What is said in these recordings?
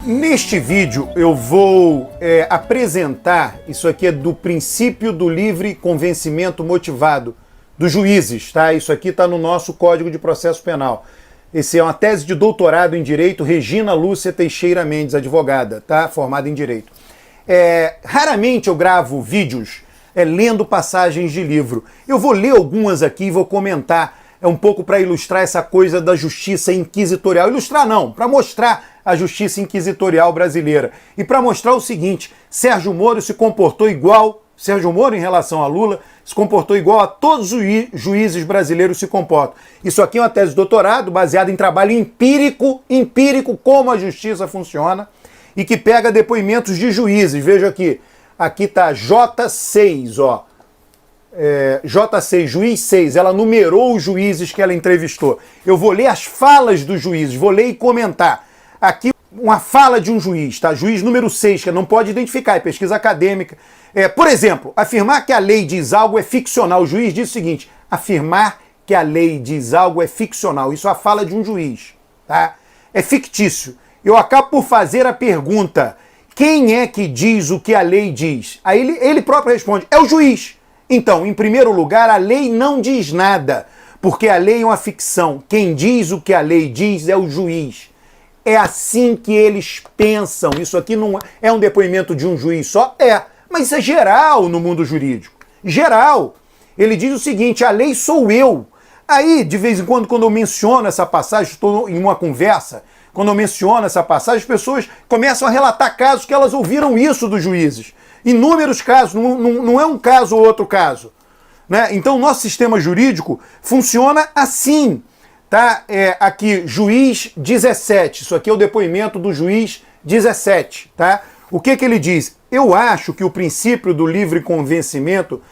Neste vídeo eu vou apresentar, isso aqui é do princípio do livre convencimento motivado dos juízes, tá? Isso aqui está no nosso Código de Processo Penal. Esse é uma tese de doutorado em Direito, Regina Lúcia Teixeira Mendes, advogada, tá? Formada em Direito. Raramente eu gravo vídeos lendo passagens de livro. Eu vou ler algumas aqui e vou comentar um pouco para ilustrar essa coisa da justiça inquisitorial. Ilustrar não, para mostrar a justiça inquisitorial brasileira. E para mostrar o seguinte, Sérgio Moro se comportou igual, Sérgio Moro em relação a Lula, se comportou igual a todos os juízes brasileiros se comportam. Isso aqui é uma tese de doutorado baseada em trabalho empírico, como a justiça funciona, e que pega depoimentos de juízes. Veja aqui tá J6, ó. J6, juiz 6, ela numerou os juízes que ela entrevistou. Eu vou ler as falas dos juízes, vou ler e comentar. Aqui uma fala de um juiz, tá? Juiz número 6, que não pode identificar, é pesquisa acadêmica. Por exemplo, afirmar que a lei diz algo é ficcional. O juiz diz o seguinte, afirmar que a lei diz algo é ficcional. Isso é a fala de um juiz, tá? É fictício. Eu acabo por fazer a pergunta, quem é que diz o que a lei diz? Aí ele próprio responde, é o juiz. Então, em primeiro lugar, a lei não diz nada, porque a lei é uma ficção. Quem diz o que a lei diz é o juiz. É assim que eles pensam. Isso aqui não é um depoimento de um juiz só? Mas isso é geral no mundo jurídico. Geral. Ele diz o seguinte, a lei sou eu. Aí, de vez em quando eu menciono essa passagem, estou em uma conversa, quando eu menciono essa passagem, as pessoas começam a relatar casos que elas ouviram isso dos juízes. Inúmeros casos, não é um caso ou outro caso, né? Então o nosso sistema jurídico funciona assim, tá? Aqui, juiz 17, isso aqui é o depoimento do juiz 17, tá? O que ele diz? Eu acho que o princípio do livre convencimento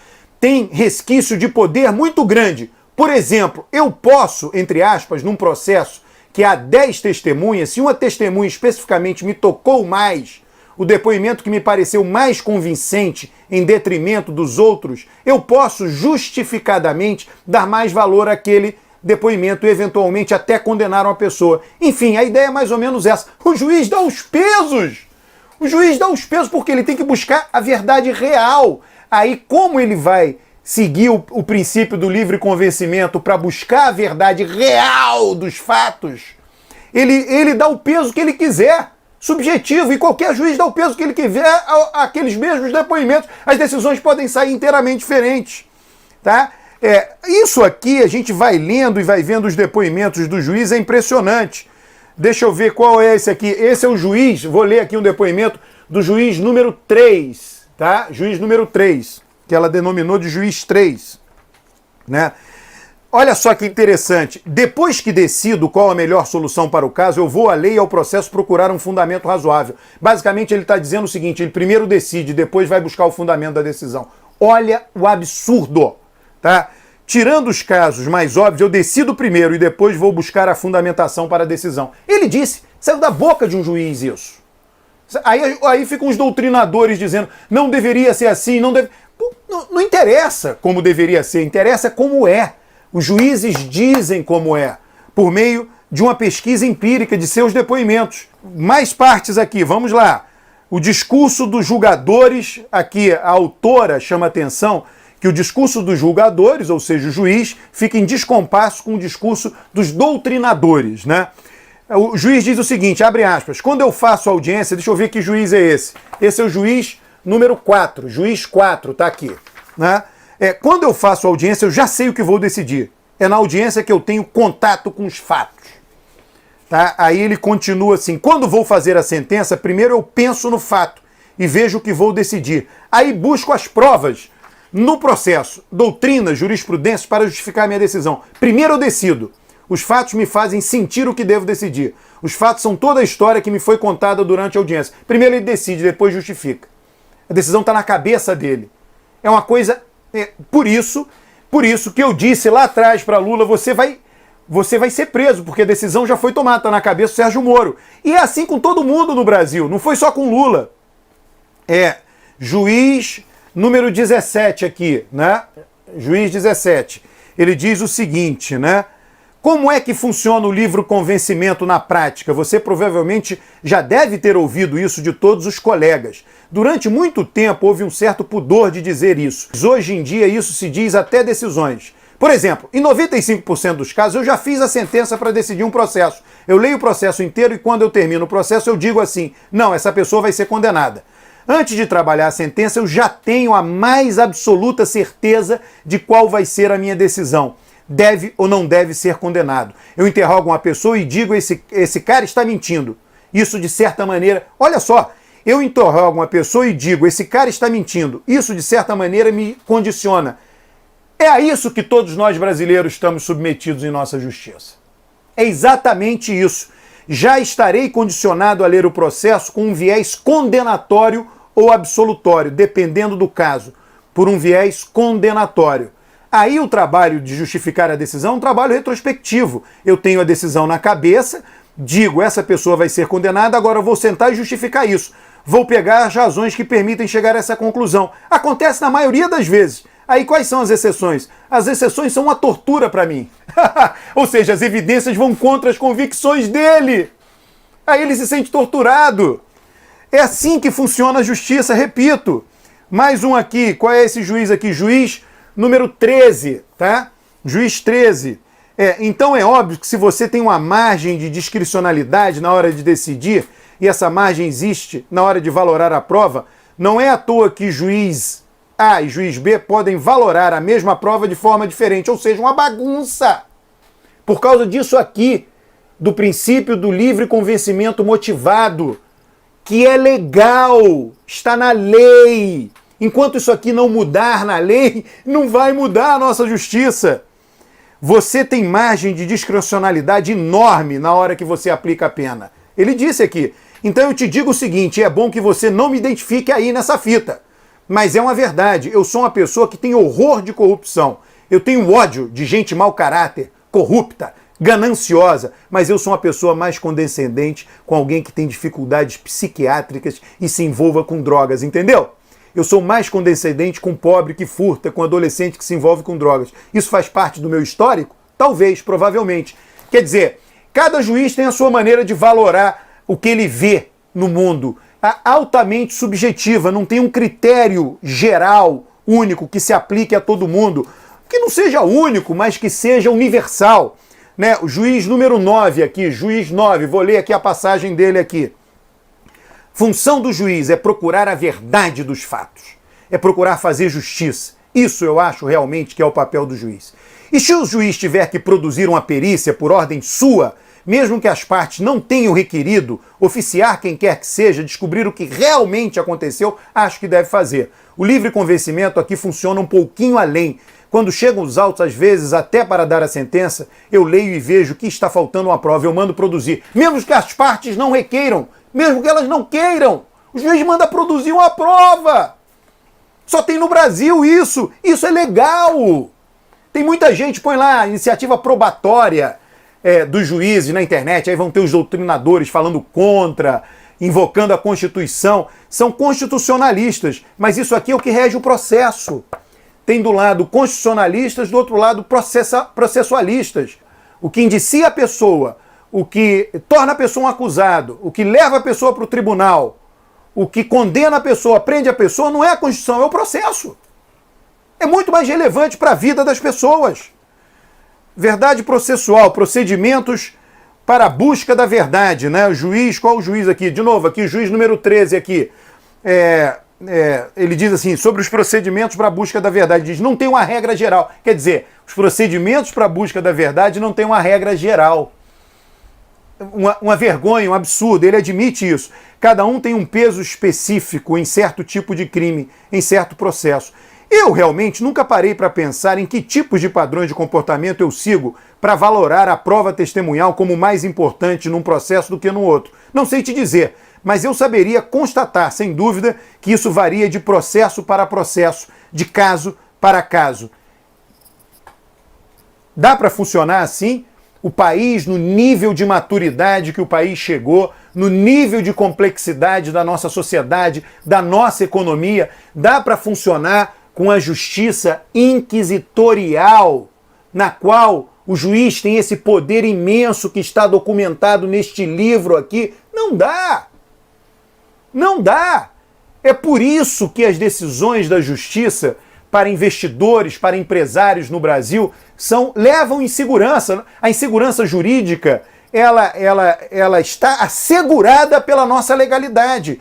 tem resquício de poder muito grande. Por exemplo, eu posso, entre aspas, num processo que há 10 testemunhas, se uma testemunha especificamente me tocou mais, o depoimento que me pareceu mais convincente em detrimento dos outros, eu posso justificadamente dar mais valor àquele depoimento e eventualmente até condenar uma pessoa. Enfim, a ideia é mais ou menos essa. O juiz dá os pesos! O juiz dá os pesos porque ele tem que buscar a verdade real. Aí como ele vai seguir o princípio do livre convencimento para buscar a verdade real dos fatos, ele dá o peso que ele quiser. Subjetivo, e qualquer juiz dá o peso que ele quiser àqueles mesmos depoimentos. As decisões podem sair inteiramente diferentes, tá? Isso aqui, a gente vai lendo e vai vendo os depoimentos do juiz, é impressionante. Deixa eu ver qual é esse aqui. Esse é o juiz, vou ler aqui um depoimento do juiz número 3, tá? Juiz número 3, que ela denominou de juiz 3, né? Olha só que interessante, depois que decido qual a melhor solução para o caso, eu vou à lei e ao processo procurar um fundamento razoável. Basicamente ele está dizendo o seguinte, ele primeiro decide, depois vai buscar o fundamento da decisão. Olha o absurdo, tá? Tirando os casos mais óbvios, eu decido primeiro e depois vou buscar a fundamentação para a decisão. Ele disse, saiu da boca de um juiz isso. Aí ficam os doutrinadores dizendo, não deveria ser assim, não interessa como deveria ser, interessa como é. Os juízes dizem como é, por meio de uma pesquisa empírica de seus depoimentos. Mais partes aqui, vamos lá. O discurso dos julgadores, aqui a autora chama atenção que o discurso dos julgadores, ou seja, o juiz, fica em descompasso com o discurso dos doutrinadores, né? O juiz diz o seguinte, abre aspas, quando eu faço audiência, deixa eu ver que juiz é esse. Esse é o juiz número 4, juiz 4, tá aqui, né? Quando eu faço audiência, eu já sei o que vou decidir. É na audiência que eu tenho contato com os fatos. Tá? Aí ele continua assim, quando vou fazer a sentença, primeiro eu penso no fato e vejo o que vou decidir. Aí busco as provas no processo, doutrinas, jurisprudências para justificar a minha decisão. Primeiro eu decido. Os fatos me fazem sentir o que devo decidir. Os fatos são toda a história que me foi contada durante a audiência. Primeiro ele decide, depois justifica. A decisão está na cabeça dele. É uma coisa... Por isso que eu disse lá atrás para Lula, você vai ser preso, porque a decisão já foi tomada, está na cabeça do Sérgio Moro. E é assim com todo mundo no Brasil, não foi só com Lula. Juiz número 17 aqui, né? Juiz 17. Ele diz o seguinte, né? Como é que funciona o livro Convencimento na prática? Você provavelmente já deve ter ouvido isso de todos os colegas. Durante muito tempo houve um certo pudor de dizer isso. Hoje em dia isso se diz até decisões. Por exemplo, em 95% dos casos eu já fiz a sentença para decidir um processo. Eu leio o processo inteiro e quando eu termino o processo eu digo assim, não, essa pessoa vai ser condenada. Antes de trabalhar a sentença eu já tenho a mais absoluta certeza de qual vai ser a minha decisão. Deve ou não deve ser condenado. Eu interrogo uma pessoa e digo, esse cara está mentindo. Isso de certa maneira, olha só, eu interrogo uma pessoa e digo, esse cara está mentindo. Isso de certa maneira me condiciona. É a isso que todos nós brasileiros estamos submetidos em nossa justiça. É exatamente isso. Já estarei condicionado a ler o processo com um viés condenatório ou absolutório, dependendo do caso, por um viés condenatório. Aí o trabalho de justificar a decisão é um trabalho retrospectivo. Eu tenho a decisão na cabeça, digo, essa pessoa vai ser condenada, agora eu vou sentar e justificar isso. Vou pegar as razões que permitem chegar a essa conclusão. Acontece na maioria das vezes. Aí quais são as exceções? As exceções são uma tortura para mim. Ou seja, as evidências vão contra as convicções dele. Aí ele se sente torturado. É assim que funciona a justiça, repito. Mais um aqui, qual é esse juiz aqui? Juiz número 13, tá? Juiz 13. Então é óbvio que se você tem uma margem de discricionalidade na hora de decidir, e essa margem existe na hora de valorar a prova, não é à toa que juiz A e juiz B podem valorar a mesma prova de forma diferente, ou seja, uma bagunça. Por causa disso aqui, do princípio do livre convencimento motivado, que é legal, está na lei. Enquanto isso aqui não mudar na lei, não vai mudar a nossa justiça. Você tem margem de discricionalidade enorme na hora que você aplica a pena. Ele disse aqui. Então eu te digo o seguinte, é bom que você não me identifique aí nessa fita. Mas é uma verdade, eu sou uma pessoa que tem horror de corrupção. Eu tenho ódio de gente mau caráter, corrupta, gananciosa, mas eu sou uma pessoa mais condescendente com alguém que tem dificuldades psiquiátricas e se envolva com drogas, entendeu? Eu sou mais condescendente com pobre que furta, com adolescente que se envolve com drogas. Isso faz parte do meu histórico? Talvez, provavelmente. Quer dizer, cada juiz tem a sua maneira de valorar o que ele vê no mundo. Altamente subjetiva, não tem um critério geral, único, que se aplique a todo mundo. Que não seja único, mas que seja universal. Né? O juiz número 9 aqui, juiz 9, vou ler aqui a passagem dele aqui. Função do juiz é procurar a verdade dos fatos, é procurar fazer justiça. Isso eu acho realmente que é o papel do juiz. E se o juiz tiver que produzir uma perícia por ordem sua, mesmo que as partes não tenham requerido, oficiar quem quer que seja, descobrir o que realmente aconteceu, acho que deve fazer. O livre convencimento aqui funciona um pouquinho além. Quando chegam os autos, às vezes, até para dar a sentença, eu leio e vejo que está faltando uma prova, eu mando produzir. Mesmo que as partes não requeiram, mesmo que elas não queiram, o juiz manda produzir uma prova. Só tem no Brasil isso. Isso é legal. Tem muita gente, põe lá, iniciativa probatória dos juízes na internet, aí vão ter os doutrinadores falando contra, invocando a Constituição. São constitucionalistas, mas isso aqui é o que rege o processo. Tem do lado constitucionalistas, do outro lado processualistas. O que indicia a pessoa, o que torna a pessoa um acusado, o que leva a pessoa para o tribunal, o que condena a pessoa, prende a pessoa, não é a Constituição, é o processo. É muito mais relevante para a vida das pessoas. Verdade processual, procedimentos para a busca da verdade, né? O juiz, qual o juiz aqui? De novo, aqui, juiz número 13 aqui. Ele diz assim, sobre os procedimentos para a busca da verdade, diz, não tem uma regra geral. Quer dizer, os procedimentos para a busca da verdade não tem uma regra geral. Uma vergonha, um absurdo, ele admite isso. Cada um tem um peso específico em certo tipo de crime, em certo processo. Eu realmente nunca parei para pensar em que tipos de padrões de comportamento eu sigo para valorar a prova testemunhal como mais importante num processo do que no outro. Não sei te dizer, mas eu saberia constatar, sem dúvida, que isso varia de processo para processo, de caso para caso. Dá para funcionar assim? O país, no nível de maturidade que o país chegou, no nível de complexidade da nossa sociedade, da nossa economia, dá para funcionar com a justiça inquisitorial, na qual o juiz tem esse poder imenso que está documentado neste livro aqui. Não dá. Não dá. É por isso que as decisões da justiça para investidores, para empresários no Brasil, levam insegurança. A insegurança jurídica, ela está assegurada pela nossa legalidade.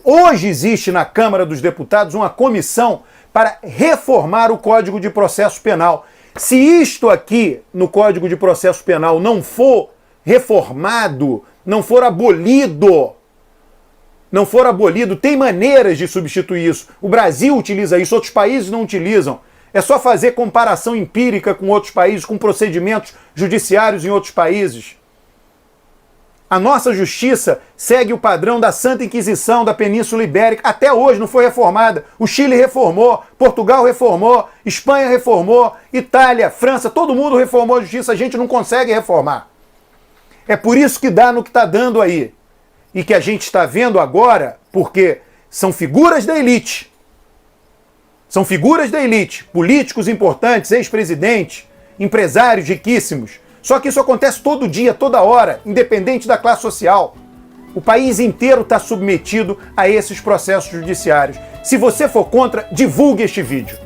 Hoje existe na Câmara dos Deputados uma comissão para reformar o Código de Processo Penal. Se isto aqui no Código de Processo Penal não for reformado, não for abolido, tem maneiras de substituir isso. O Brasil utiliza isso, outros países não utilizam. É só fazer comparação empírica com outros países, com procedimentos judiciários em outros países. A nossa justiça segue o padrão da Santa Inquisição da Península Ibérica. Até hoje não foi reformada. O Chile reformou, Portugal reformou, Espanha reformou, Itália, França, todo mundo reformou a justiça. A gente não consegue reformar. É por isso que dá no que está dando aí. E que a gente está vendo agora, porque são figuras da elite. São figuras da elite, políticos importantes, ex-presidentes, empresários riquíssimos. Só que isso acontece todo dia, toda hora, independente da classe social. O país inteiro está submetido a esses processos judiciários. Se você for contra, divulgue este vídeo.